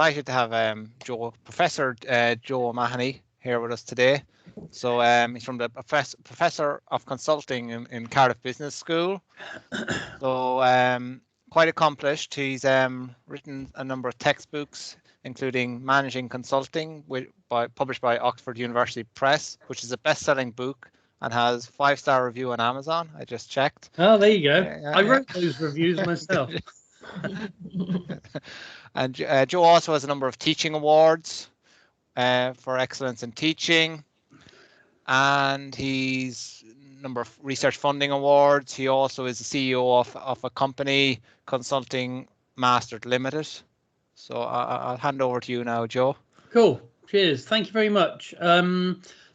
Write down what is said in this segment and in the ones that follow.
delighted to have Professor Joe O'Mahoney here with us today. So he's from the Professor of Consulting in Cardiff Business School. So quite accomplished. He's written a number of textbooks, including Managing Consulting, published by Oxford University Press, which is a best-selling book and has 5-star review on Amazon. I just checked. Oh, there you go. I wrote those reviews myself. And Joe also has a number of teaching awards for excellence in teaching, and he's a number of research funding awards. He also is the CEO of a company, Consulting Masters Limited. So I'll hand over to you now, Joe. Cool. Cheers. Thank you very much.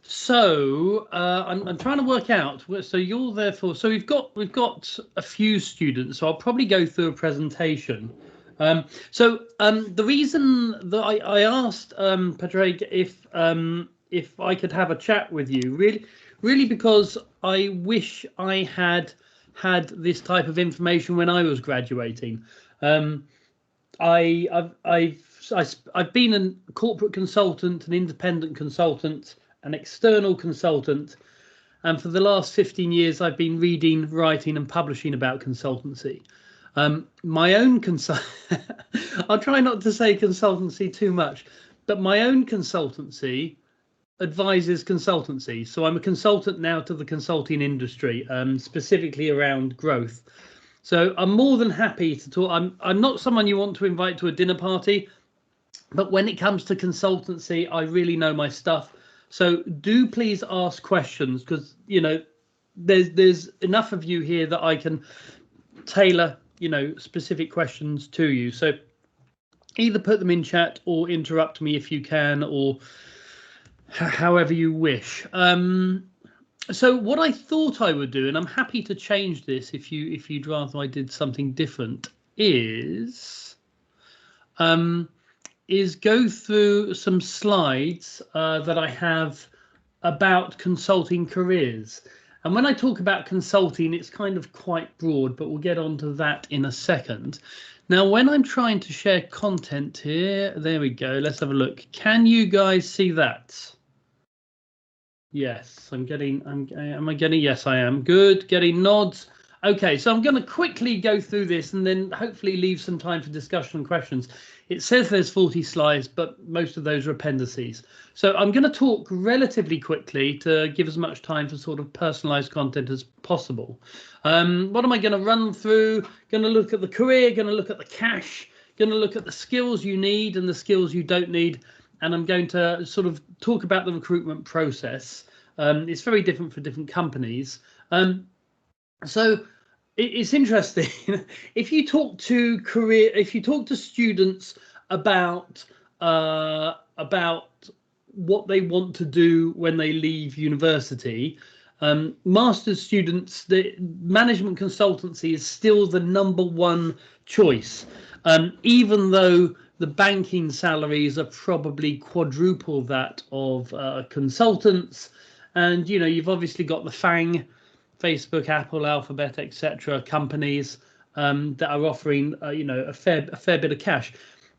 So I'm trying to work out. So you're there for. So we've got a few students. So I'll probably go through a presentation. The reason that I asked Padraig if I could have a chat with you, really because I wish I had this type of information when I was graduating. I've been a corporate consultant, an independent consultant, an external consultant, and for the last 15 years I've been reading, writing and publishing about consultancy. My own I'll try not to say consultancy too much, but my own consultancy advises consultancy. So I'm a consultant now to the consulting industry, specifically around growth. So I'm more than happy to talk. I'm not someone you want to invite to a dinner party, but when it comes to consultancy, I really know my stuff. So do please ask questions, because there's enough of you here that I can tailor specific questions to you. So either put them in chat or interrupt me if you can, or however you wish. So what I thought I would do, and I'm happy to change this if you'd rather I did something different, is go through some slides that I have about consulting careers. And when I talk about consulting, it's kind of quite broad, but we'll get onto that in a second. Now, when I'm trying to share content here, there we go. Let's have a look. Can you guys see that? Yes, am I getting, yes, I am. Good, getting nods. Okay, so I'm going to quickly go through this and then hopefully leave some time for discussion and questions. It says there's 40 slides, but most of those are appendices. So I'm going to talk relatively quickly to give as much time for sort of personalized content as possible. What am I going to run through? Going to look at the career, going to look at the cash, going to look at the skills you need and the skills you don't need. And I'm going to sort of talk about the recruitment process. It's very different for different companies. So it's interesting. If you talk to students about what they want to do when they leave university, master's students, the management consultancy is still the #1 choice, even though the banking salaries are probably quadruple that of consultants. And you've obviously got the FANG, Facebook, Apple, Alphabet, etc. companies that are offering a fair bit of cash.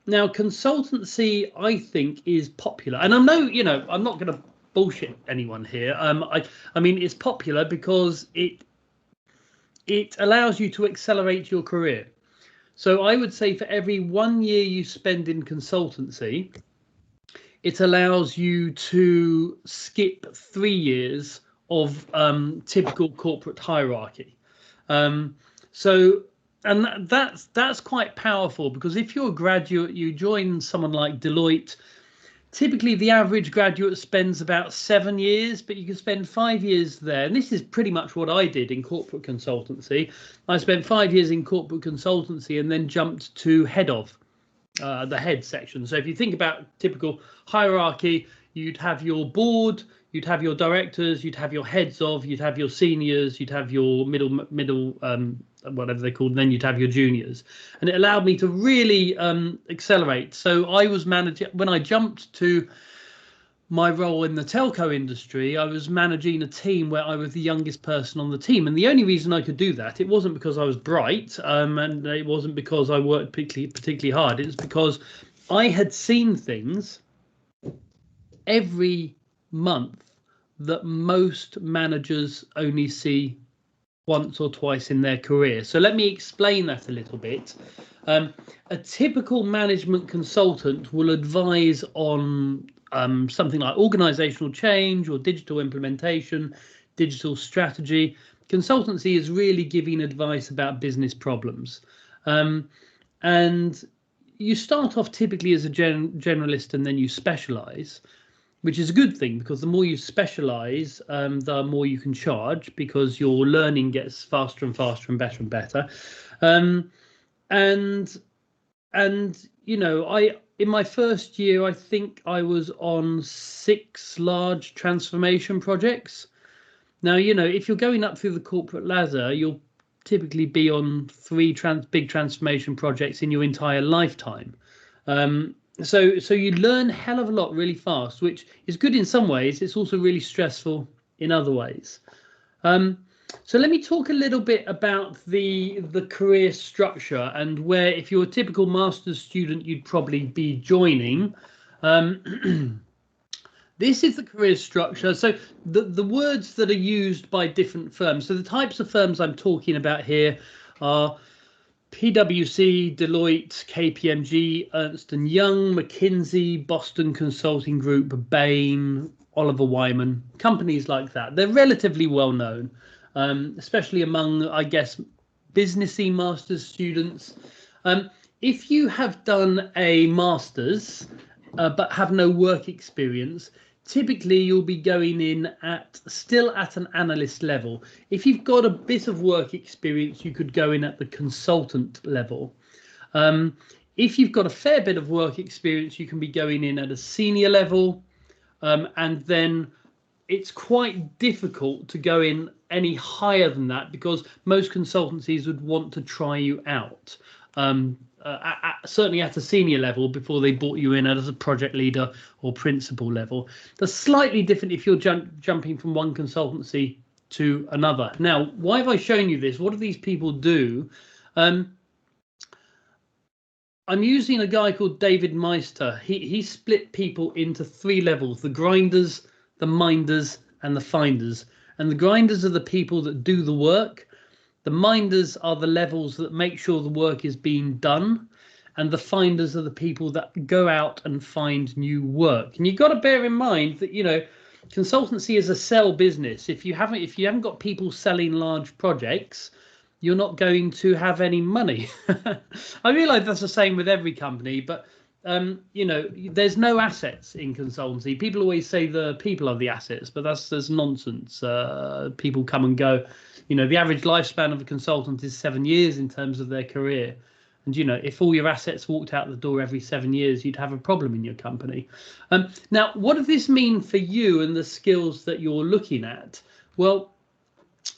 Now, consultancy, I think, is popular, and I'm not going to bullshit anyone here. I mean, it's popular because it allows you to accelerate your career. So I would say for every 1 year you spend in consultancy, it allows you to skip 3 years of typical corporate hierarchy. And that's quite powerful, because if you're a graduate, you join someone like Deloitte. Typically, the average graduate spends about 7 years, but you can spend 5 years there. And this is pretty much what I did in corporate consultancy. I spent 5 years in corporate consultancy and then jumped to head of the head section. So if you think about typical hierarchy, you'd have your board, you'd have your directors, you'd have your heads of, you'd have your seniors, you'd have your middle whatever they're called, and then you'd have your juniors. And it allowed me to really accelerate. So I was managing, when I jumped to my role in the telco industry, I was managing a team where I was the youngest person on the team. And the only reason I could do that, it wasn't because I was bright, and it wasn't because I worked particularly hard. It was because I had seen things every month that most managers only see once or twice in their career. So let me explain that a little bit. A typical management consultant will advise on something like organizational change or digital implementation, digital strategy. Consultancy is really giving advice about business problems. And you start off typically as a generalist and then you specialize, which is a good thing, because the more you specialize, the more you can charge, because your learning gets faster and faster and better and better. And you know, in my first year, I think I was on 6 large transformation projects. Now, you know, if you're going up through the corporate ladder, you'll typically be on 3 big transformation projects in your entire lifetime. So you learn a hell of a lot really fast, which is good in some ways. It's also really stressful in other ways. So let me talk a little bit about the career structure and where, if you're a typical master's student, you'd probably be joining. This is the career structure. So the words that are used by different firms. So the types of firms I'm talking about here are PwC, Deloitte, KPMG, Ernst & Young, McKinsey, Boston Consulting Group, Bain, Oliver Wyman, companies like that. They're relatively well known, especially among, I guess, businessy master's students. If you have done a master's but have no work experience, typically you'll be going in still at an analyst level. If you've got a bit of work experience, you could go in at the consultant level. If you've got a fair bit of work experience, you can be going in at a senior level. And then it's quite difficult to go in any higher than that, because most consultancies would want to try you out. Certainly at a senior level before they brought you in as a project leader or principal level. That's slightly different if you're jumping from one consultancy to another. Now, why have I shown you this? What do these people do? I'm using a guy called David Meister. He split people into 3 levels: the grinders, the minders, and the finders. And the grinders are the people that do the work. The minders are the levels that make sure the work is being done, and the finders are the people that go out and find new work. And you've got to bear in mind that, you know, consultancy is a sell business. If you haven't got people selling large projects, you're not going to have any money. I realize that's the same with every company, but you know, there's no assets in consultancy. People always say the people are the assets, but that's nonsense. People come and go. You know, the average lifespan of a consultant is 7 years in terms of their career. And, you know, if all your assets walked out the door every 7 years, you'd have a problem in your company. Now, what does this mean for you and the skills that you're looking at? Well,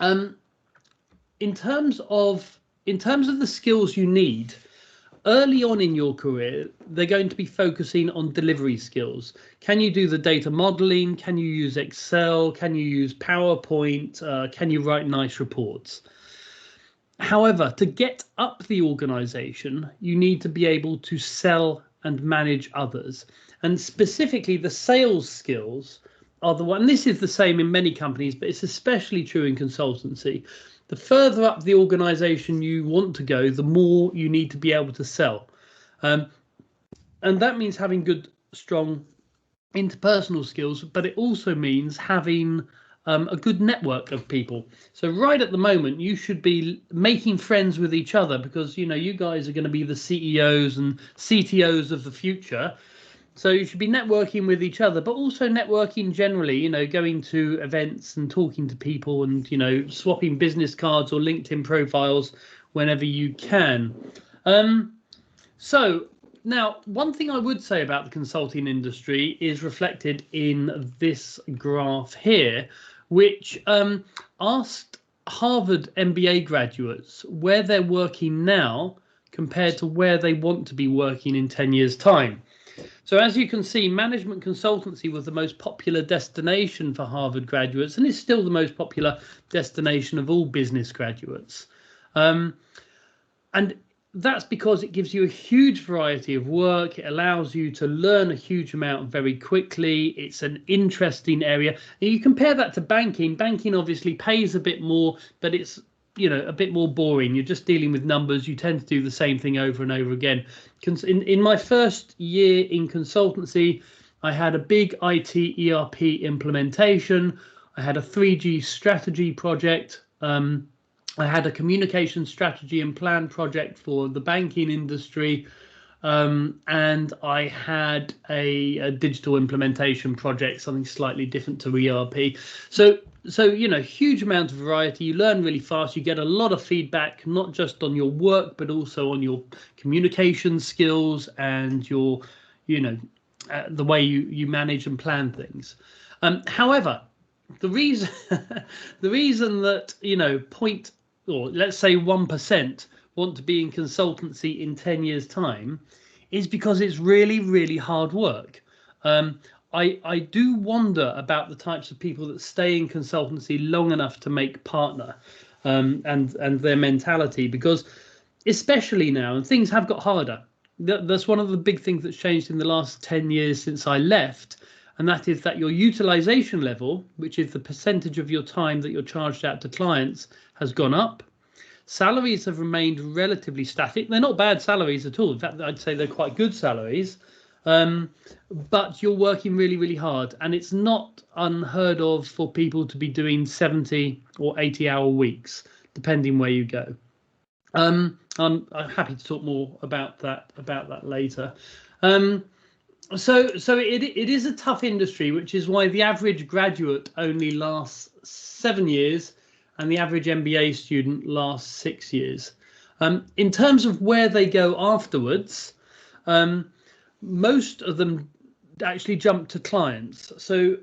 in terms of the skills you need, early on in your career, they're going to be focusing on delivery skills. Can you do the data modeling? Can you use Excel? Can you use PowerPoint? Can you write nice reports? However, to get up the organization, you need to be able to sell and manage others. And specifically, the sales skills are the one. This is the same in many companies, but it's especially true in consultancy. The further up the organization you want to go, the more you need to be able to sell. And that means having good, strong interpersonal skills, but it also means having a good network of people. So right at the moment, you should be making friends with each other, because, you know, you guys are going to be the CEOs and CTOs of the future. So you should be networking with each other, but also networking generally, you know, going to events and talking to people and, you know, swapping business cards or LinkedIn profiles whenever you can. So now, one thing I would say about the consulting industry is reflected in this graph here, which asked Harvard MBA graduates where they're working now compared to where they want to be working in 10 years' time. So as you can see, management consultancy was the most popular destination for Harvard graduates, and is still the most popular destination of all business graduates. And that's because it gives you a huge variety of work. It allows you to learn a huge amount very quickly. It's an interesting area. And you compare that to banking. Banking obviously pays a bit more, but it's, you know, a bit more boring. You're just dealing with numbers. You tend to do the same thing over and over again. In my first year in consultancy, I had a big IT ERP implementation. I had a 3G strategy project. I had a communication strategy and plan project for the banking industry, and I had a digital implementation project, something slightly different to ERP. So you know, huge amount of variety. You learn really fast. You get a lot of feedback, not just on your work, but also on your communication skills and your, you know, the way you manage and plan things. However, the reason the reason that, you know, or let's say 1% want to be in consultancy in 10 years' time is because it's really, really hard work. I do wonder about the types of people that stay in consultancy long enough to make partner, and their mentality, because especially now, and things have got harder. That's one of the big things that's changed in the last 10 years since I left. And that is that your utilization level, which is the percentage of your time that you're charged out to clients, has gone up. Salaries have remained relatively static. They're not bad salaries at all. In fact, I'd say they're quite good salaries. But you're working really, really hard. And it's not unheard of for people to be doing 70 or 80-hour weeks, depending where you go. I'm happy to talk more about that later. So it is a tough industry, which is why the average graduate only lasts 7 years and the average MBA student lasts 6 years. In terms of where they go afterwards, most of them actually jump to clients. So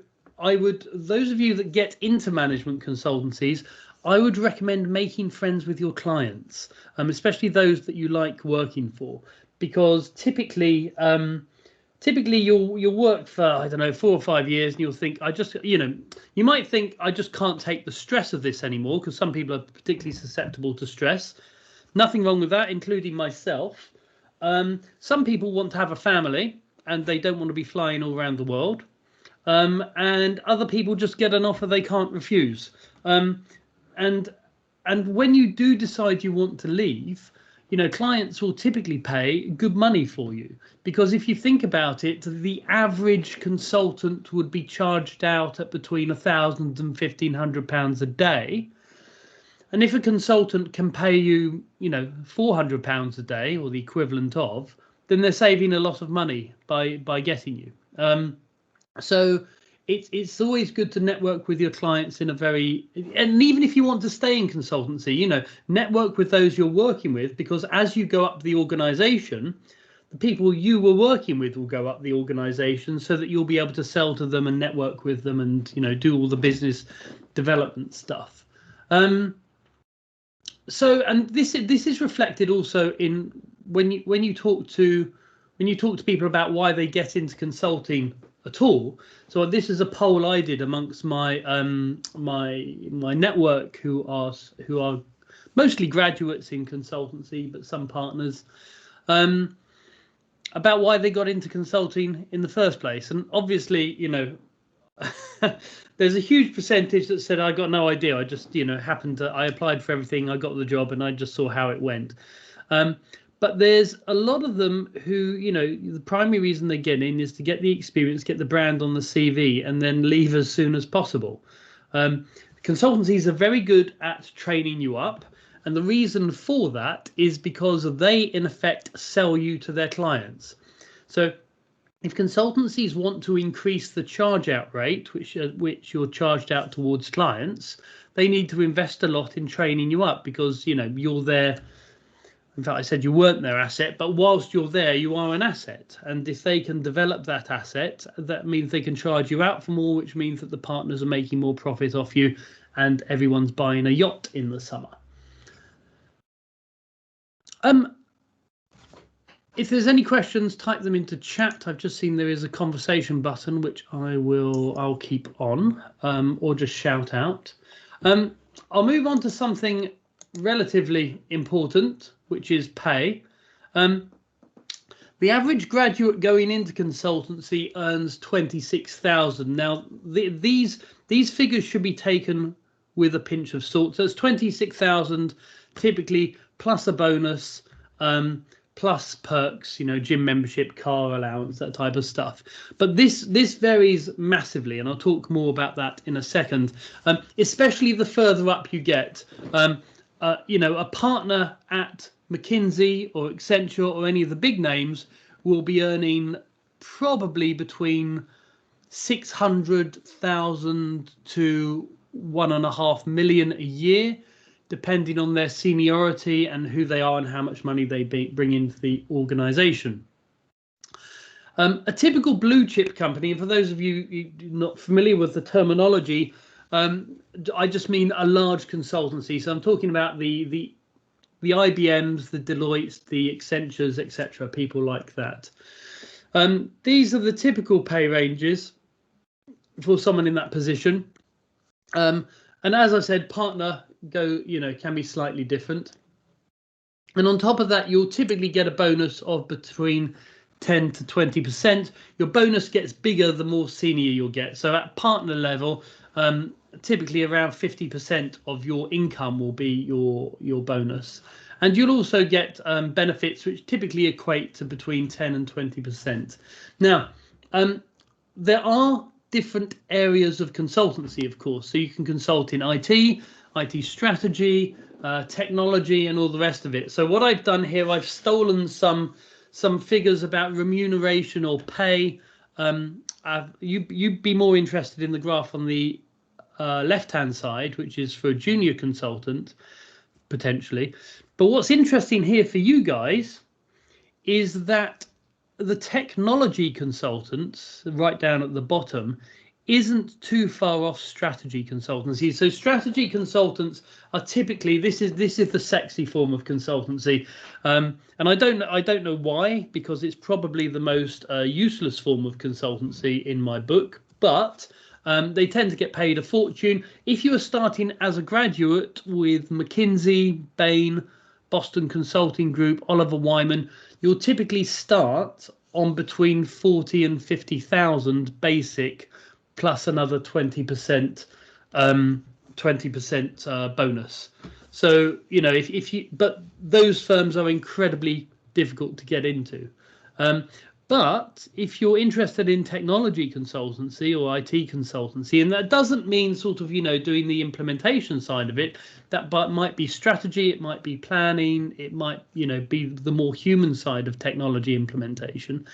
those of you that get into management consultancies, I would recommend making friends with your clients, especially those that you like working for, because typically you'll work for, I don't know, 4 or 5 years, and you'll think, you might think, I just can't take the stress of this anymore, because some people are particularly susceptible to stress. Nothing wrong with that, including myself. Some people want to have a family and they don't want to be flying all around the world. And other people just get an offer they can't refuse. And when you do decide you want to leave, you know, clients will typically pay good money for you, because if you think about it, the average consultant would be charged out at between £1,000 and £1,500 a day. And if a consultant can pay you, you know, £400 a day, or the equivalent of, then they're saving a lot of money by getting you. So it's always good to network with your clients and even if you want to stay in consultancy, you know, network with those you're working with, because as you go up the organization, the people you were working with will go up the organization, so that you'll be able to sell to them and network with them and, you know, do all the business development stuff. So, and this is reflected also in when you talk to people about why they get into consulting at all. So this is a poll I did amongst my my network, who are mostly graduates in consultancy, but some partners, about why they got into consulting in the first place. And obviously, you know, there's a huge percentage that said, I got no idea. I just, you know, I applied for everything, I got the job, and I just saw how it went. But there's a lot of them who, you know, the primary reason they get in is to get the experience, get the brand on the CV, and then leave as soon as possible. Consultancies are very good at training you up. And the reason for that is because they, in effect, sell you to their clients. So if consultancies want to increase the charge out rate, which you're charged out towards clients, they need to invest a lot in training you up, because, you know, you're there. In fact, I said you weren't their asset, but whilst you're there, you are an asset. And if they can develop that asset, that means they can charge you out for more, which means that the partners are making more profit off you, and everyone's buying a yacht in the summer. If there's any questions, type them into chat. I've just seen there is a conversation button, which I'll keep on, or just shout out. I'll move on to something relatively important, which is pay. The average graduate going into consultancy earns 26,000. Now, these figures should be taken with a pinch of salt. So it's 26,000 typically, plus a bonus, plus perks, gym membership, car allowance, that type of stuff. But this varies massively, and I'll talk more about that in a second. Especially the further up you get. A partner at McKinsey or Accenture or any of the big names will be earning probably between 600,000 to 1.5 million a year, depending on their seniority and who they are and how much money they bring into the organization. A typical blue chip company, and for those of you not familiar with the terminology, I just mean a large consultancy. So I'm talking about the IBMs, the Deloittes, the Accentures, etc., people like that. These are the typical pay ranges for someone in that position. And as I said, partner can be slightly different. And on top of that, you'll typically get a bonus of between 10 to 20%. Your bonus gets bigger the more senior you'll get. So at partner level, typically around 50% of your income will be your bonus. And you'll also get benefits which typically equate to between 10 and 20%. Now, there are different areas of consultancy, of course. So you can consult in IT strategy, technology, and all the rest of it. So what I've done here, I've stolen some figures about remuneration or pay. You'd be more interested in the graph on the left-hand side, which is for a junior consultant, potentially. But what's interesting here for you guys is that the technology consultants, right down at the bottom, isn't too far off strategy consultancy. So strategy consultants are typically, this is the sexy form of consultancy, and I don't know why, because it's probably the most useless form of consultancy in my book, but they tend to get paid a fortune. If you are starting as a graduate with McKinsey, Bain, Boston Consulting Group, Oliver Wyman, you'll typically start on between 40 and 50,000 basic, plus another 20% bonus. So but those firms are incredibly difficult to get into. But if you're interested in technology consultancy or IT consultancy, and that doesn't mean sort of doing the implementation side of it, that might be strategy, it might be planning, it might be the more human side of technology implementation.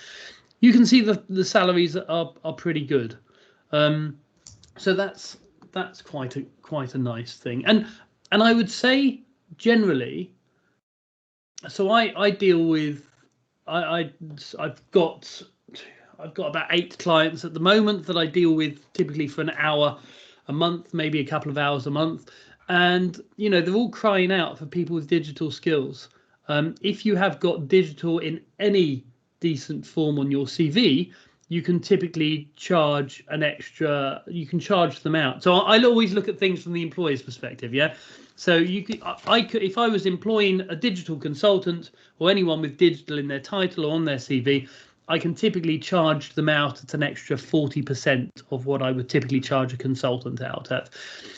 You can see the salaries are pretty good. So that's quite a nice thing, and I would say generally. So I deal with I've got about 8 clients at the moment that I deal with typically for an hour a month, maybe a couple of hours a month, and they're all crying out for people with digital skills. If you have got digital in any decent form on your CV, you can typically charge an extra. You can charge them out. So I'll always look at things from the employer's perspective. Yeah. So I could, if I was employing a digital consultant or anyone with digital in their title or on their CV, I can typically charge them out at an extra 40% of what I would typically charge a consultant out at,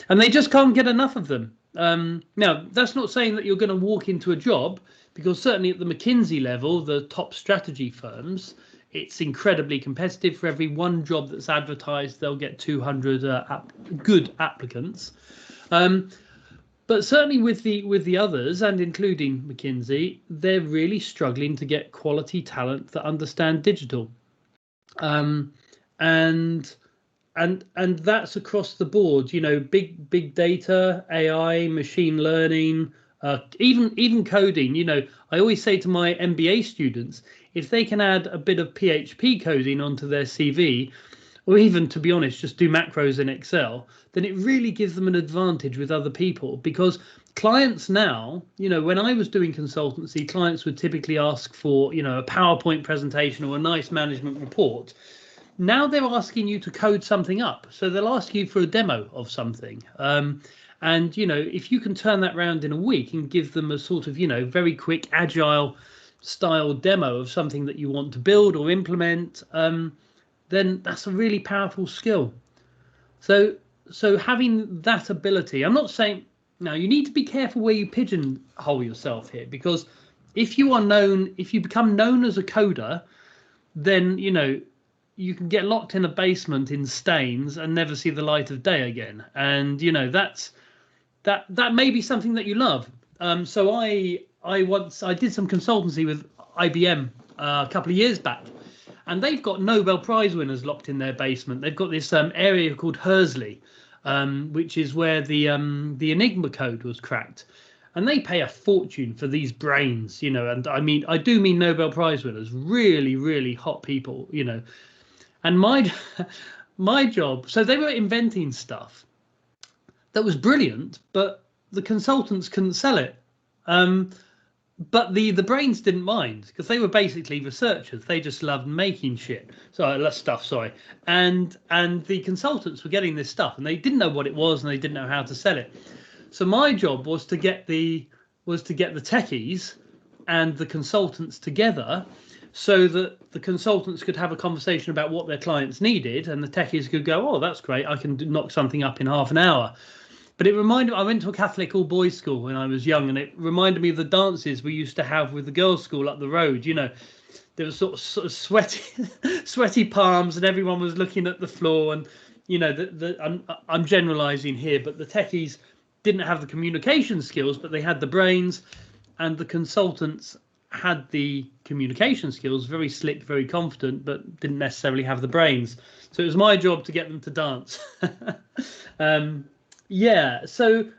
and they just can't get enough of them. Now, that's not saying that you're going to walk into a job, because certainly at the McKinsey level, the top strategy firms, it's incredibly competitive. For every one job that's advertised, they'll get 200 good applicants. But certainly with the others, and including McKinsey, they're really struggling to get quality talent that understand digital, and that's across the board. Big data, AI, machine learning, even coding. I always say to my MBA students, if they can add a bit of PHP coding onto their CV, or even, to be honest, just do macros in Excel, then it really gives them an advantage with other people. Because clients now, when I was doing consultancy, clients would typically ask for, a PowerPoint presentation or a nice management report. Now they're asking you to code something up. So they'll ask you for a demo of something. And, if you can turn that around in a week and give them a sort of, very quick, agile style demo of something that you want to build or implement, then that's a really powerful skill. So having that ability, I'm not saying, now you need to be careful where you pigeonhole yourself here, because if you become known as a coder, then, you can get locked in a basement in Staines and never see the light of day again. And, that may be something that you love. So I did some consultancy with IBM a couple of years back, and they've got Nobel Prize winners locked in their basement. They've got this area called Hursley, which is where the Enigma code was cracked. And they pay a fortune for these brains, and I do mean Nobel Prize winners, really, really hot people, And my job, so they were inventing stuff that was brilliant, but the consultants couldn't sell it. But the brains didn't mind, because they were basically researchers. They just loved making shit. And the consultants were getting this stuff, and they didn't know what it was, and they didn't know how to sell it. So my job was to get the techies and the consultants together, so that the consultants could have a conversation about what their clients needed, and the techies could go, "Oh, that's great, I can knock something up in half an hour." But it reminded me, I went to a Catholic all-boys school when I was young, and it reminded me of the dances we used to have with the girls' school up the road. There was sort of sweaty palms, and everyone was looking at the floor. And I'm generalising here, but the techies didn't have the communication skills, but they had the brains, and the consultants had the communication skills, very slick, very confident, but didn't necessarily have the brains. So it was my job to get them to dance. Yeah. So,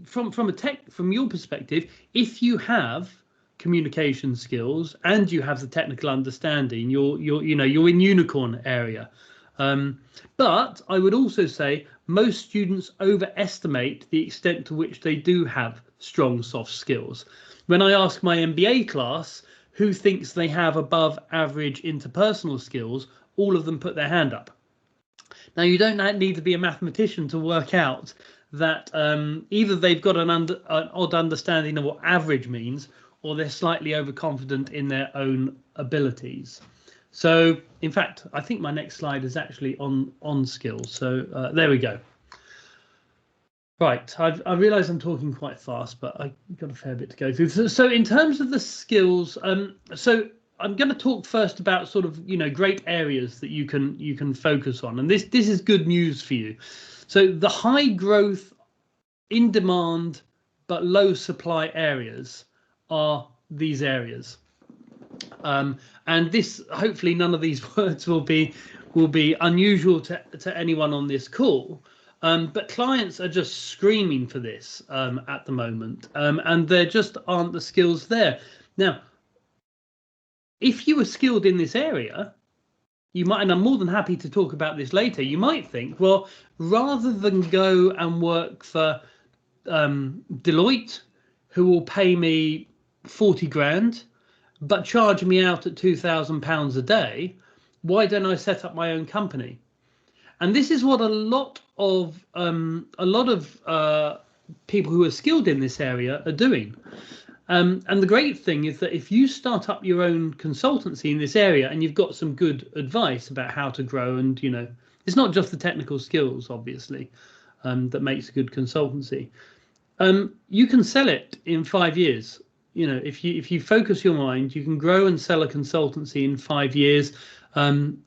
from your perspective, if you have communication skills and you have the technical understanding, you're in unicorn area. But I would also say most students overestimate the extent to which they do have strong soft skills. When I ask my MBA class who thinks they have above average interpersonal skills, all of them put their hand up. Now, you don't need to be a mathematician to work out that either they've got an odd understanding of what average means, or they're slightly overconfident in their own abilities. So, in fact, I think my next slide is actually on skills. So there we go. Right, I realise I'm talking quite fast, but I've got a fair bit to go through. So in terms of the skills, so I'm going to talk first about sort of, great areas that you can focus on. And this is good news for you. So the high growth, in demand, but low supply areas are these areas. And this, hopefully none of these words will be unusual to anyone on this call. But clients are just screaming for this at the moment, and there just aren't the skills there. Now, if you were skilled in this area, you might, and I'm more than happy to talk about this later, you might think, well, rather than go and work for Deloitte, who will pay me 40 grand, but charge me out at £2,000 a day, why don't I set up my own company? And this is what a lot of people who are skilled in this area are doing. And the great thing is that if you start up your own consultancy in this area and you've got some good advice about how to grow, and it's not just the technical skills, obviously, that makes a good consultancy. You can sell it in 5 years. If you focus your mind, you can grow and sell a consultancy in 5 years. And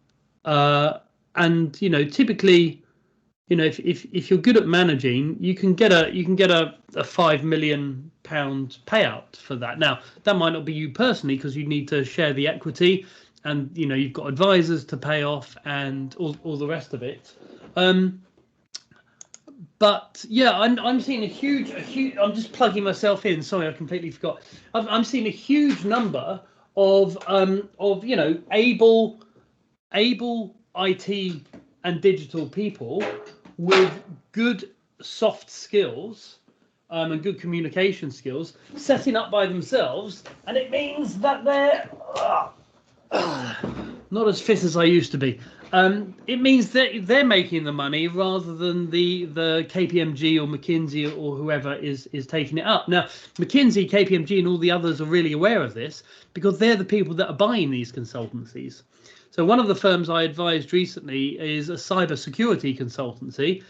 typically, if you're good at managing, you can get a £5 million payout for that. Now, that might not be you personally, because you need to share the equity, and you've got advisors to pay off and all the rest of it. But yeah, I'm seeing a huge. I'm just plugging myself in. Sorry, I completely forgot. I'm seeing a huge number of able IT and digital people with good soft skills and good communication skills setting up by themselves, and it means that they're not as fit as I used to be. It means that they're making the money rather than the KPMG or McKinsey or whoever is taking it up. Now, McKinsey, KPMG, and all the others are really aware of this because they're the people that are buying these consultancies. So one of the firms I advised recently is a cybersecurity consultancy.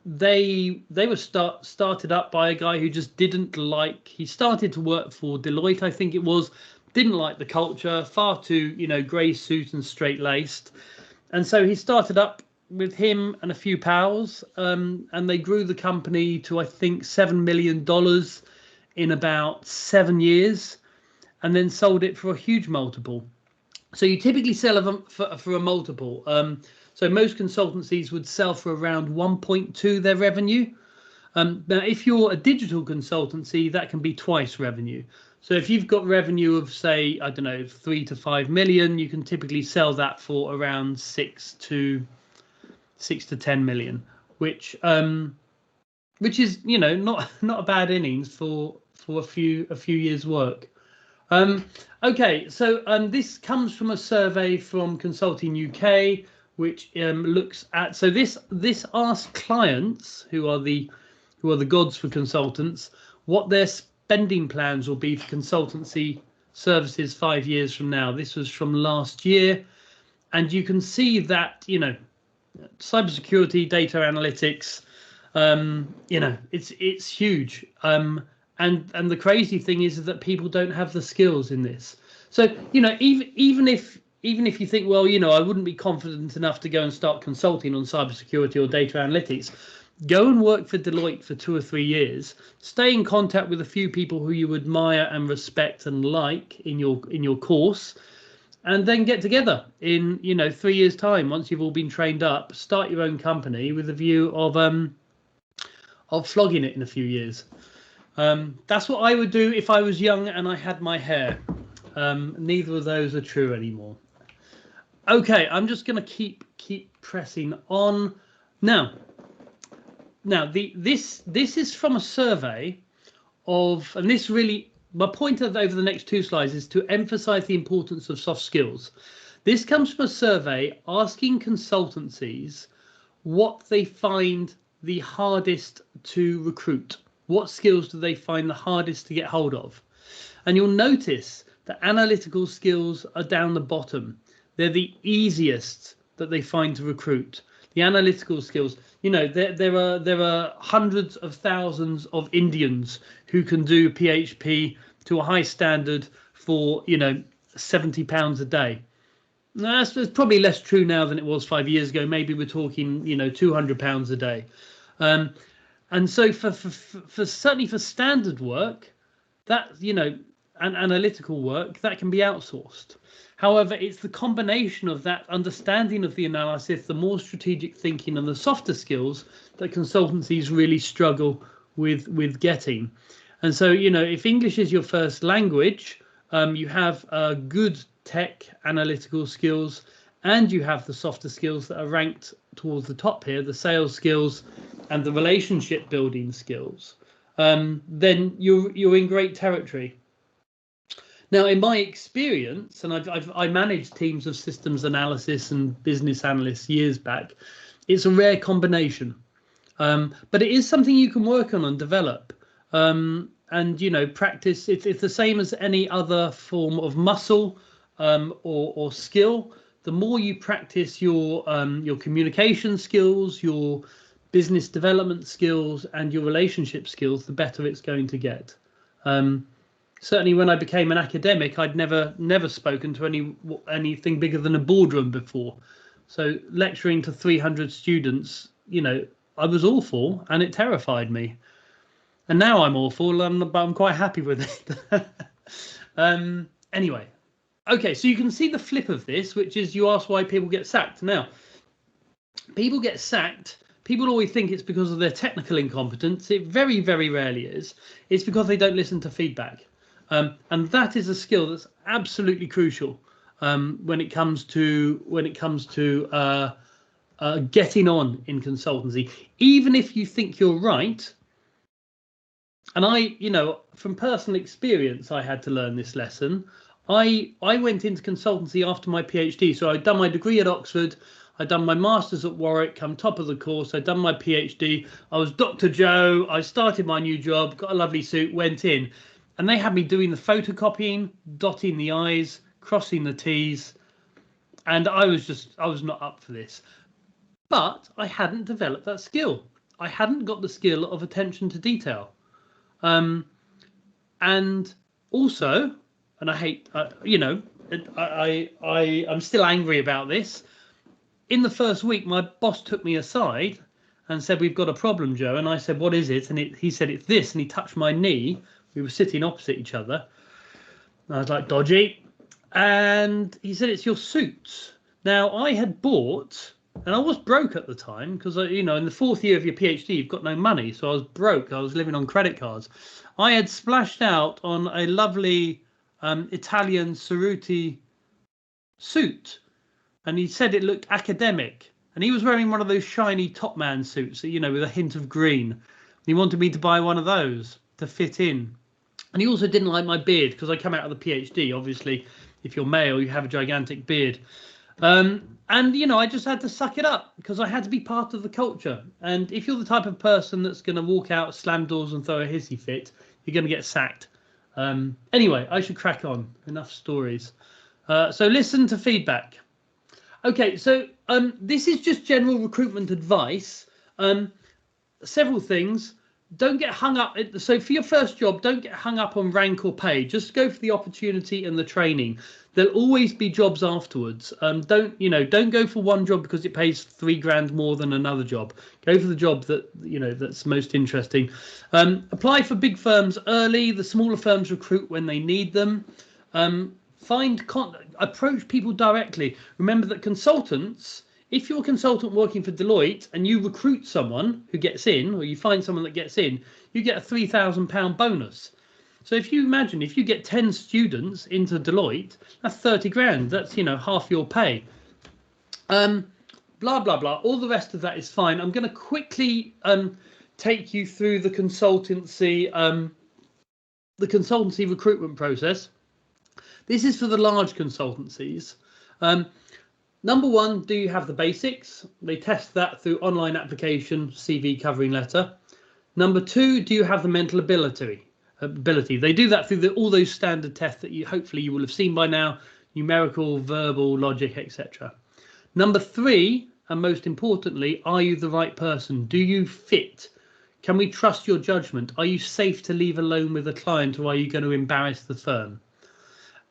They were started up by a guy who just didn't like. He started to work for Deloitte, I think it was. Didn't like the culture, far too, grey suit and straight laced. And so he started up with him and a few pals, and they grew the company to, I think, $7 million in about 7 years, and then sold it for a huge multiple. So you typically sell them for a multiple. So most consultancies would sell for around 1.2 their revenue. Now, if you're a digital consultancy, that can be twice revenue. So if you've got revenue of, say, I don't know, 3 to 5 million, you can typically sell that for around 6 to 10 million, which is, not a bad innings for a few years' work. Okay, so this comes from a survey from Consulting UK, which looks at. So this asks clients, who are the gods for consultants, what their spending plans will be for consultancy services 5 years from now. This was from last year, and you can see that cybersecurity, data analytics, it's huge. And the crazy thing is that people don't have the skills in this. So even if you think, well, I wouldn't be confident enough to go and start consulting on cybersecurity or data analytics, go and work for Deloitte for 2 or 3 years. Stay in contact with a few people who you admire and respect and like in your course, and then get together in 3 years' time. Once you've all been trained up, start your own company with a view of flogging it in a few years. That's what I would do if I was young and I had my hair. Neither of those are true anymore. Okay, I'm just going to keep pressing on now. This is from a survey of, and this really, my point over the next 2 slides is to emphasize the importance of soft skills. This comes from a survey asking consultancies what they find the hardest to recruit. What skills do they find the hardest to get hold of? And you'll notice that analytical skills are down the bottom. They're the easiest that they find to recruit. The analytical skills, there are hundreds of thousands of Indians who can do PHP to a high standard for, £70 a day. Now, that's probably less true now than it was 5 years ago. Maybe we're talking, £200 a day. And so for certainly for standard work, that, and analytical work, that can be outsourced. However, it's the combination of that understanding of the analysis, the more strategic thinking, and the softer skills that consultancies really struggle with getting. And so, if English is your first language, you have good tech analytical skills, and you have the softer skills that are ranked towards the top here, the sales skills and the relationship building skills, then you're in great territory. Now, in my experience, and I managed teams of systems analysis and business analysts years back, it's a rare combination, but it is something you can work on and develop, and practice. It's the same as any other form of muscle or skill. The more you practice your communication skills, your business development skills, and your relationship skills, the better it's going to get. Certainly when I became an academic, I'd never spoken to anything bigger than a boardroom before. So lecturing to 300 students, I was awful and it terrified me. And now I'm awful and I'm quite happy with it. Anyway, okay, so you can see the flip of this, which is you ask why people get sacked. Now, people get sacked. People always think it's because of their technical incompetence. It very, very rarely is. It's because they don't listen to feedback. And that is a skill that's absolutely crucial when it comes to getting on in consultancy. Even if you think you're right, and from personal experience, I had to learn this lesson. I went into consultancy after my PhD. So I'd done my degree at Oxford. I'd done my master's at Warwick. I'm top of the course. I'd done my PhD. I was Dr. Joe. I started my new job, got a lovely suit, went in. And they had me doing the photocopying, dotting the I's, crossing the T's. And I was not up for this. But I hadn't developed that skill. I hadn't got the skill of attention to detail. And also, and I hate, I'm still angry about this. In the first week, my boss took me aside and said, "We've got a problem, Joe." And I said, "What is it?" And he said, "It's this." And he touched my knee. We were sitting opposite each other. And I was like, dodgy. And he said, "It's your suits." Now, I had bought, and I was broke at the time because, in the fourth year of your PhD, you've got no money. So I was broke. I was living on credit cards. I had splashed out on a lovely Italian Cerruti suit. And he said it looked academic. And he was wearing one of those shiny top man suits, with a hint of green. He wanted me to buy one of those to fit in. And he also didn't like my beard because I come out of the PhD. Obviously, if you're male, you have a gigantic beard. I just had to suck it up because I had to be part of the culture. And if you're the type of person that's going to walk out, slam doors and throw a hissy fit, you're going to get sacked. Anyway, I should crack on. Enough stories. So listen to feedback. Okay, so this is just general recruitment advice. Several things. Don't get hung up. So for your first job, don't get hung up on rank or pay. Just go for the opportunity and the training. There'll always be jobs afterwards. Don't go for one job because it pays $3,000 more than another job. Go for the job that's most interesting. Apply for big firms early. The smaller firms recruit when they need them. Approach people directly. Remember that consultants, if you're a consultant working for Deloitte and you recruit someone who gets in, or you find someone that gets in, you get a £3,000 bonus. So if you imagine, if you get 10 students into Deloitte, that's 30 grand. That's, half your pay. Blah, blah, blah. All the rest of that is fine. I'm going to quickly take you through the consultancy recruitment process. This is for the large consultancies. Number one, do you have the basics? They test that through online application, CV, covering letter. Number two, do you have the mental ability? They do that through all those standard tests that hopefully you will have seen by now, numerical, verbal, logic, etc. Number three, and most importantly, are you the right person? Do you fit? Can we trust your judgment? Are you safe to leave alone with a client, or are you going to embarrass the firm?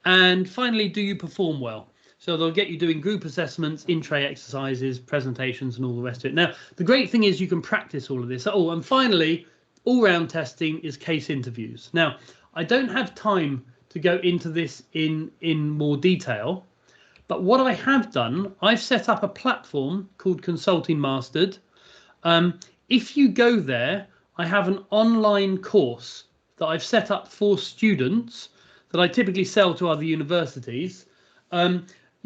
And finally, do you perform well? So they'll get you doing group assessments, in-tray exercises, presentations, and all the rest of it. Now, the great thing is you can practice all of this. Oh, and finally, all-round testing is case interviews. Now, I don't have time to go into this in more detail, but what I have done, I've set up a platform called Consulting Mastered. If you go there, I have an online course that I've set up for students that I typically sell to other universities.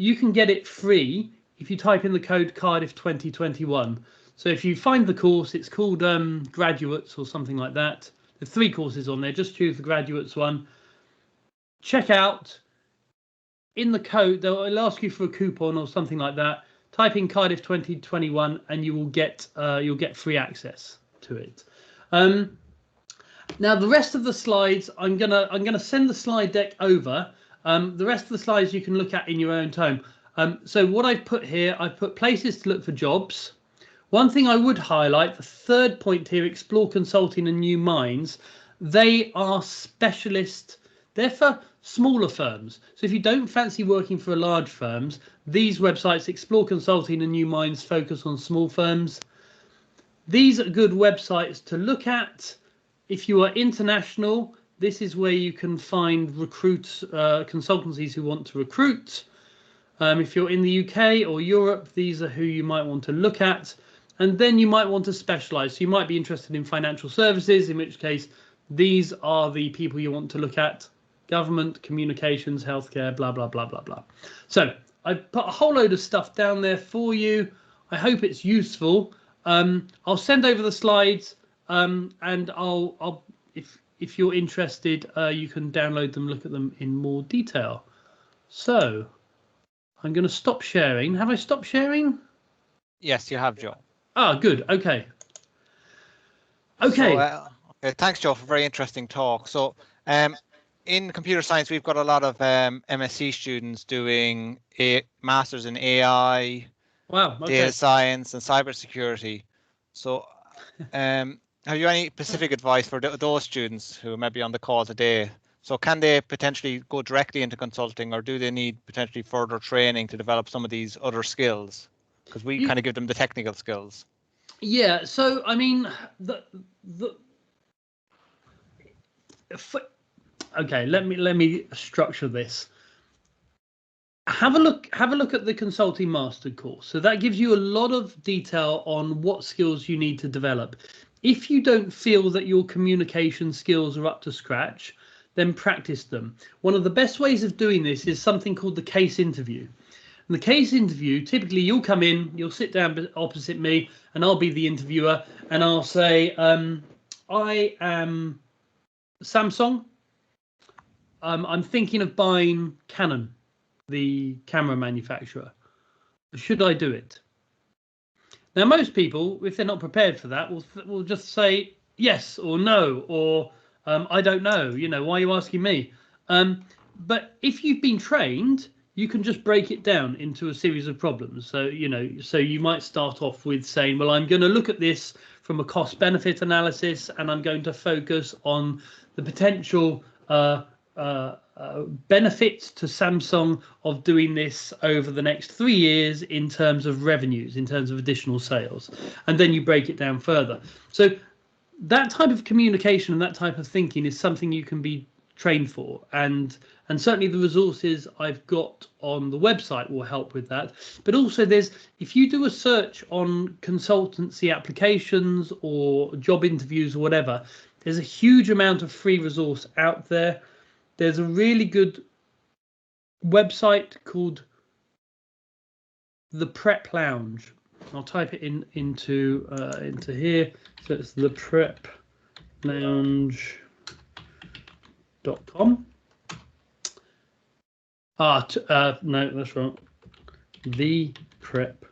You can get it free if you type in the code Cardiff 2021. So if you find the course, it's called Graduates or something like that. There's 3 courses on there. Just choose the Graduates one. Check out. In the code, they'll ask you for a coupon or something like that. Type in Cardiff 2021 and you will get free access to it. Now the rest of the slides, I'm gonna send the slide deck over. The rest of the slides you can look at in your own time. So what I've put here, I've put places to look for jobs. One thing I would highlight, the third point here, explore consulting and new minds. They are specialist. They're for smaller firms. So if you don't fancy working for large firms, these websites, Explore Consulting and New Minds, focus on small firms. These are good websites to look at. If you are international, this is where you can find consultancies who want to recruit. If you're in the UK or Europe, these are who you might want to look at. And then you might want to specialize. So you might be interested in financial services, in which case these are the people you want to look at. Government, communications, healthcare, blah, blah, blah, blah, blah. So I've put a whole load of stuff down there for you. I hope it's useful. I'll send over the slides and if you're interested, you can download them, look at them in more detail. So I'm going to stop sharing. Have I stopped sharing? Yes, you have, Joe. Ah, good. Okay. Okay. So, okay, thanks, Joe, for a very interesting talk. So, in computer science, we've got a lot of MSc students doing a masters in AI, Wow. Okay. data science, and cybersecurity. So, have you any specific advice for those students who may be on the call today? So, can they potentially go directly into consulting, or do they need potentially further training to develop some of these other skills? Because we kind of give them the technical skills. Yeah. So, I mean, okay. Let me structure this. Have a look at the consulting master course. So that gives you a lot of detail on what skills you need to develop. If you don't feel that your communication skills are up to scratch, then practice them. One of the best ways of doing this is something called the case interview. In the case interview, typically you'll come in, you'll sit down opposite me, and I'll be the interviewer, and I'll say, I am Samsung. I'm thinking of buying Canon, the camera manufacturer. Should I do it? Now, most people, if they're not prepared for that, will just say yes or no, or I don't know. You know, why are you asking me? But if you've been trained, you can just break it down into a series of problems. So, so you might start off with saying, well, I'm going to look at this from a cost-benefit analysis, and I'm going to focus on the potential benefits to Samsung of doing this over the next 3 years in terms of revenues, in terms of additional sales, and then you break it down further. So that type of communication and that type of thinking is something you can be trained for, and certainly the resources I've got on the website will help with that. But also if you do a search on consultancy applications or job interviews or whatever, there's a huge amount of free resource out there. There's a really good website called the Prep Lounge. I'll type it into here. So it's thepreplounge.com. No, that's wrong. The Prep.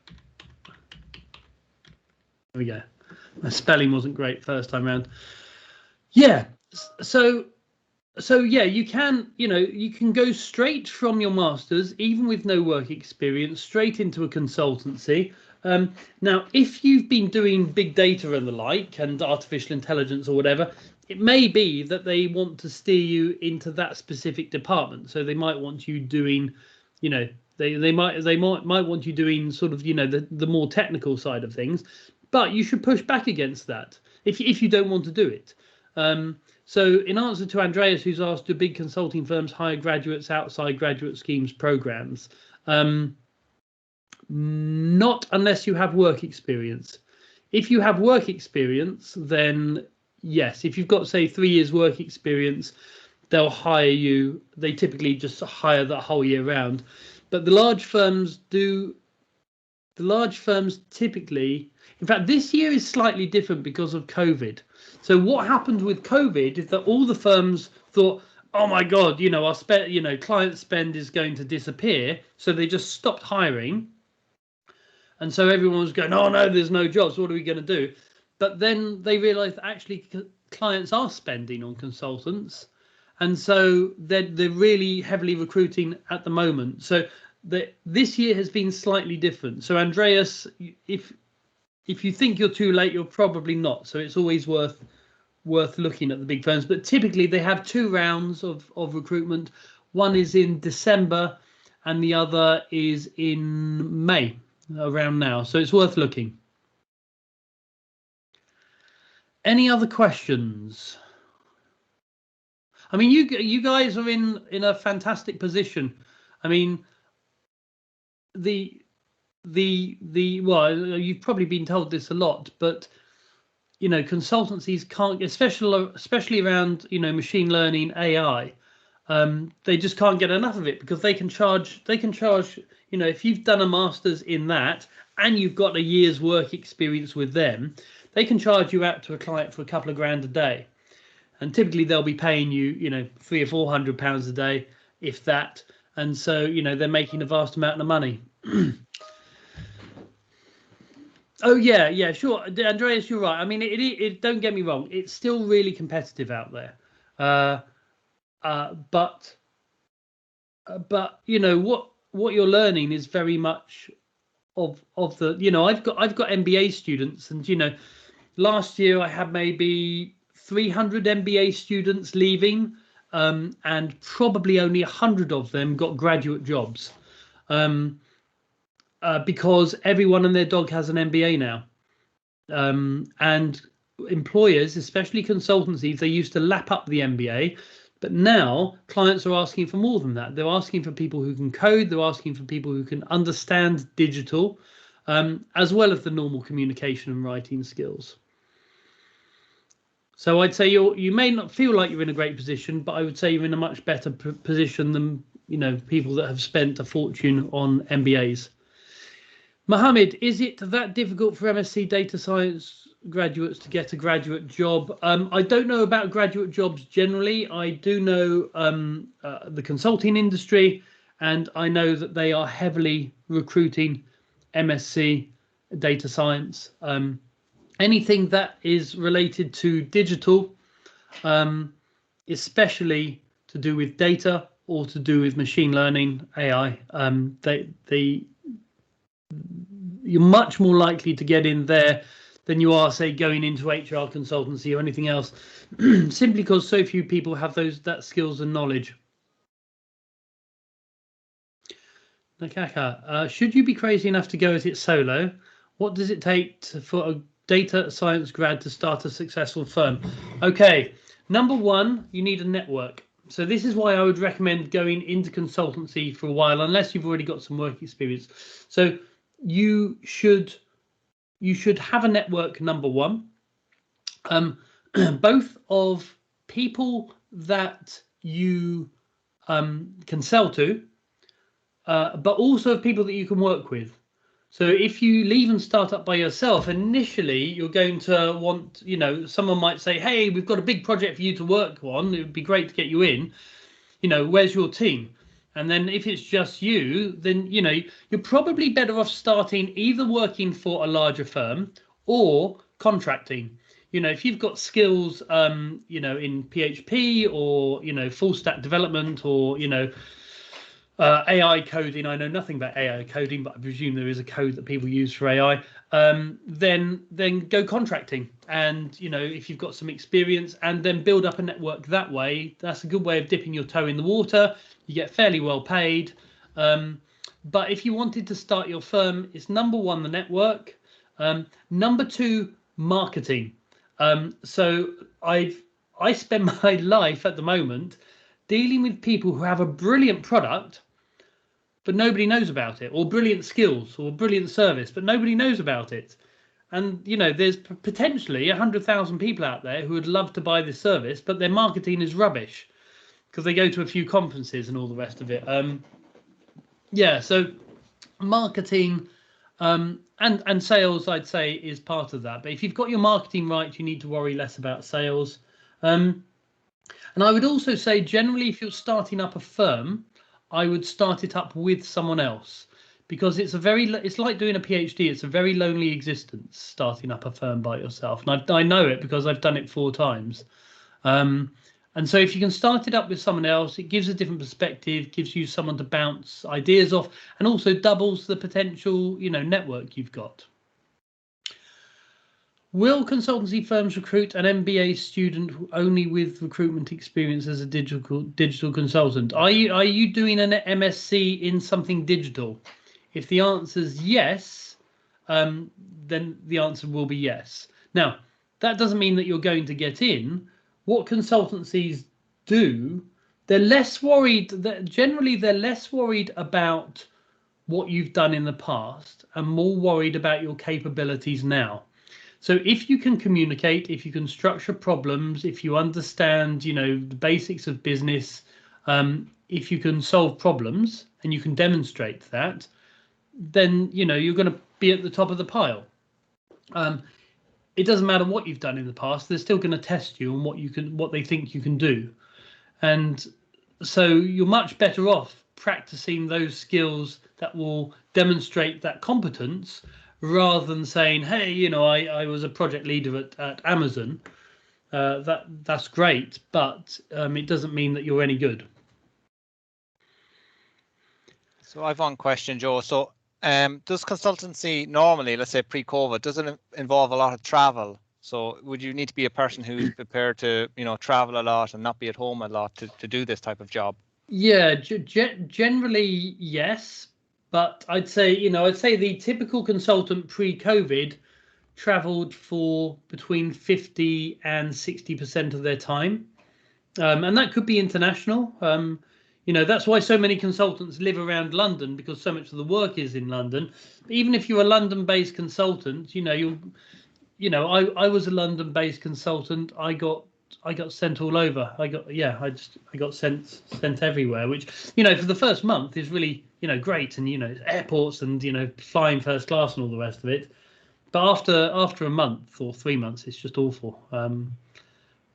There we go. My spelling wasn't great first time around. Yeah. So yeah, you can go straight from your masters, even with no work experience, straight into a consultancy. Now, if you've been doing big data and the like, and artificial intelligence or whatever, it may be that they want to steer you into that specific department. So they might want you doing, they might want you doing sort of, the more technical side of things. But you should push back against that if you don't want to do it. So in answer to Andreas, who's asked, do big consulting firms hire graduates outside graduate schemes programs? Not unless you have work experience. If you have work experience, then yes. If you've got, say, 3 years work experience, they'll hire you. They typically just hire the whole year round. But the large firms typically, in fact, this year is slightly different because of COVID. So what happened with COVID is that all the firms thought, oh my God, our client spend is going to disappear. So they just stopped hiring. And so everyone was going, oh no, there's no jobs. What are we going to do? But then they realized that actually clients are spending on consultants. And so they're really heavily recruiting at the moment. So this year has been slightly different. So Andreas, if you think you're too late, you're probably not. So it's always worth looking at the big firms. But typically they have 2 rounds of recruitment. One is in December and the other is in May, around now. So it's worth looking. Any other questions? I mean, you guys are in a fantastic position. I mean, well, you've probably been told this a lot, but consultancies can't, especially around machine learning, AI. They just can't get enough of it because they can charge. If you've done a master's in that and you've got a year's work experience with them, they can charge you out to a client for a couple of grand a day, and typically they'll be paying you, £300 or £400 a day, if that. and so they're making a vast amount of money. Oh yeah, sure, Andreas, you're right. I mean, it don't get me wrong, it's still really competitive out there, but what you're learning is very much of the I've got MBA students, and last year I had maybe 300 MBA students leaving, and probably only 100 of them got graduate jobs, because everyone and their dog has an MBA now, and employers, especially consultancies, they used to lap up the MBA, but now clients are asking for more than that. They're asking for people who can code, they're asking for people who can understand digital, as well as the normal communication and writing skills. So I'd say you may not feel like you're in a great position, but I would say you're in a much better position than people that have spent a fortune on MBAs. Mohammed, is it that difficult for MSc data science graduates to get a graduate job? I don't know about graduate jobs generally. I do know the consulting industry, and I know that they are heavily recruiting MSc data science. Anything that is related to digital, especially to do with data or to do with machine learning, AI, you're much more likely to get in there than you are, say, going into HR consultancy or anything else, simply because so few people have that skills and knowledge. Nakaka, should you be crazy enough to go at it solo? What does it take for a data science grad to start a successful firm? Okay, number one, you need a network. So this is why I would recommend going into consultancy for a while, unless you've already got some work experience. So you should have a network, number one, both of people that you can sell to, but also of people that you can work with. So if you leave and start up by yourself, initially you're going to want, someone might say, hey, we've got a big project for you to work on. It would be great to get you in. Where's your team? And then if it's just you, then, you're probably better off starting either working for a larger firm or contracting. If you've got skills, in PHP or, full stack development or, AI coding. I know nothing about AI coding, but I presume there is a code that people use for AI. Then go contracting, and if you've got some experience, and then build up a network that way. That's a good way of dipping your toe in the water. You get fairly well paid. But if you wanted to start your firm, it's number one, the network. Number two, marketing. So I spend my life at the moment dealing with people who have a brilliant product, but nobody knows about it, or brilliant skills or brilliant service, but nobody knows about it. And there's potentially 100,000 people out there who would love to buy this service, but their marketing is rubbish because they go to a few conferences and all the rest of it. So marketing and sales, I'd say, is part of that. But if you've got your marketing right, you need to worry less about sales. And I would also say, generally, if you're starting up a firm, I would start it up with someone else, because it's like doing a PhD. It's a very lonely existence, starting up a firm by yourself. And I know it because I've done it 4 times. And so if you can start it up with someone else, it gives a different perspective, gives you someone to bounce ideas off, and also doubles the potential, network you've got. Will consultancy firms recruit an MBA student only with recruitment experience as a digital consultant? Are you doing an MSc in something digital? If the answer is yes, then the answer will be yes. Now, that doesn't mean that you're going to get in. What consultancies do, they're less worried. Generally, they're less worried about what you've done in the past and more worried about your capabilities now. So if you can communicate, if you can structure problems, if you understand, the basics of business, if you can solve problems and you can demonstrate that, then, you're going to be at the top of the pile. It doesn't matter what you've done in the past. They're still going to test you on what they think you can do. And so you're much better off practicing those skills that will demonstrate that competence, rather than saying, hey, you know, I was a project leader at Amazon. That's great, but it doesn't mean that you're any good. So I've one question, Joe. So does consultancy normally, let's say pre-COVID, does it involve a lot of travel? So would you need to be a person who's prepared to, you know, travel a lot and not be at home a lot to do this type of job? Yeah, generally yes, but I'd say the typical consultant pre-COVID traveled for between 50 and 60% of their time, and that could be international. You know, that's why so many consultants live around London, because so much of the work is in London. But even if you're a London-based consultant, I was a London-based consultant. I got sent all over. I got sent everywhere, which, you know, for the first month is really, you know, great, and, you know, airports and, you know, flying first class and all the rest of it. But after a month or 3 months, it's just awful. But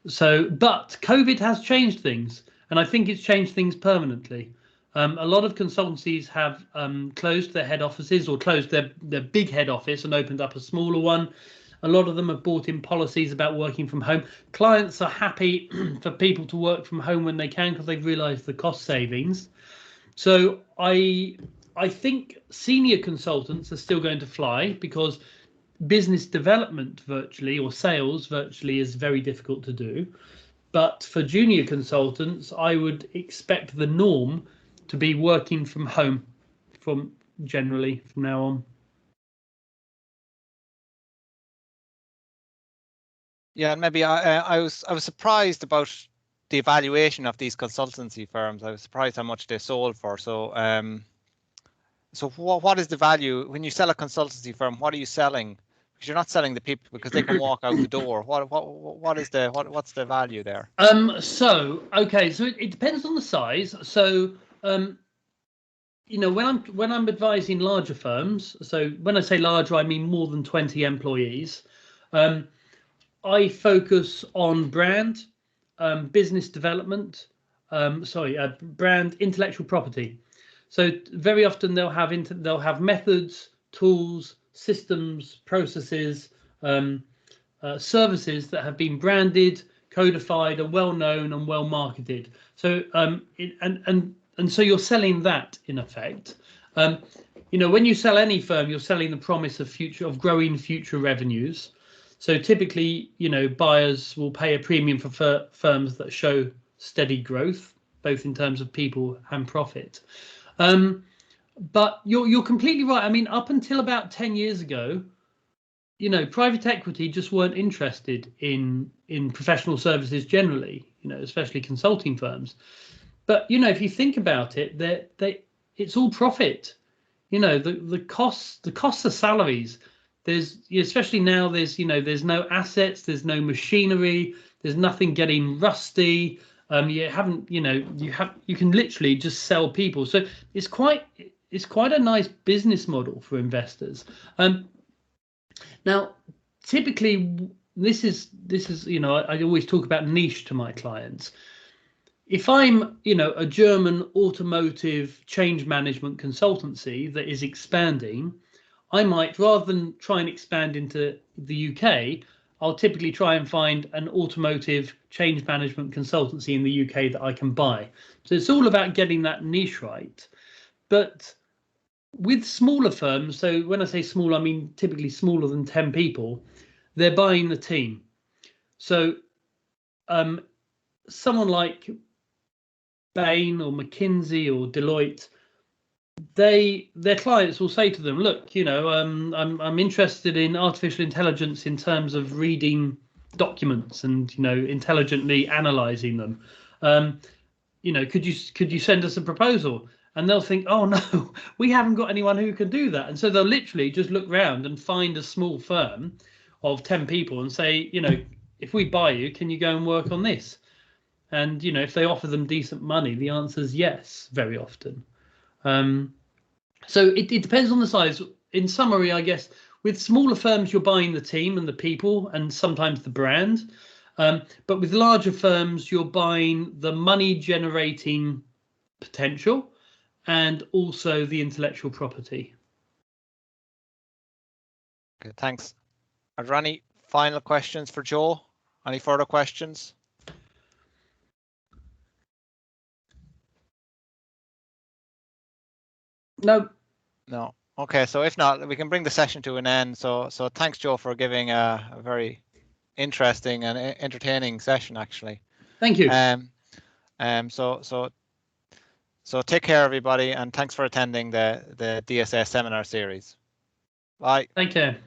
COVID has changed things, and I think it's changed things permanently. A lot of consultancies have closed their head offices, or closed their big head office and opened up a smaller one. A lot of them have brought in policies about working from home. Clients are happy for people to work from home when they can, because they've realised the cost savings. So I think senior consultants are still going to fly, because business development virtually, or sales virtually, is very difficult to do. But for junior consultants, I would expect the norm to be working from home from now on. Yeah, and maybe I was surprised about the evaluation of these consultancy firms. I was surprised how much they sold for. So so what is the value when you sell a consultancy firm? What are you selling? Because you're not selling the people, because they can walk out the door. What's the value there? So it depends on the size. So you know, when I'm advising larger firms, so when I say larger, I mean more than 20 employees. I focus on brand, business development, brand, intellectual property. So very often they'll have methods, tools, systems, processes, services that have been branded, codified, are well known and well marketed. So and so you're selling that in effect. You know, when you sell any firm, you're selling the promise of growing future revenues. So typically, you know, buyers will pay a premium for firms that show steady growth, both in terms of people and profit. But you're completely right. I mean, up until about 10 years ago, you know, private equity just weren't interested in professional services generally, you know, especially consulting firms. But, you know, if you think about it, it's all profit. You know, the costs of salaries. There's, especially now, there's no assets, there's no machinery, there's nothing getting rusty. You can literally just sell people. So it's quite a nice business model for investors. Now, typically, this is you know, I always talk about niche to my clients. If I'm, you know, a German automotive change management consultancy that is expanding, I might, rather than try and expand into the UK, I'll typically try and find an automotive change management consultancy in the UK that I can buy. So it's all about getting that niche right. But with smaller firms, so when I say small, I mean typically smaller than 10 people, they're buying the team. So someone like Bain or McKinsey or Deloitte, their clients will say to them, look, you know, I'm interested in artificial intelligence in terms of reading documents and, you know, intelligently analyzing them. You know, could you send us a proposal? And they'll think, oh no, we haven't got anyone who can do that. And so they'll literally just look around and find a small firm of 10 people and say, you know, if we buy you, can you go and work on this? And, you know, if they offer them decent money, the answer is yes, very often. So it depends on the size. In summary, I guess, with smaller firms, you're buying the team and the people and sometimes the brand. But with larger firms, you're buying the money generating potential and also the intellectual property. Okay, thanks. Are there any final questions for Joe? Any further questions? No. No. Okay, so if not, we can bring the session to an end. So thanks, Joe, for giving a very interesting and entertaining session, actually. Thank you. So take care, everybody, and thanks for attending the DSA seminar series. Bye. Take care.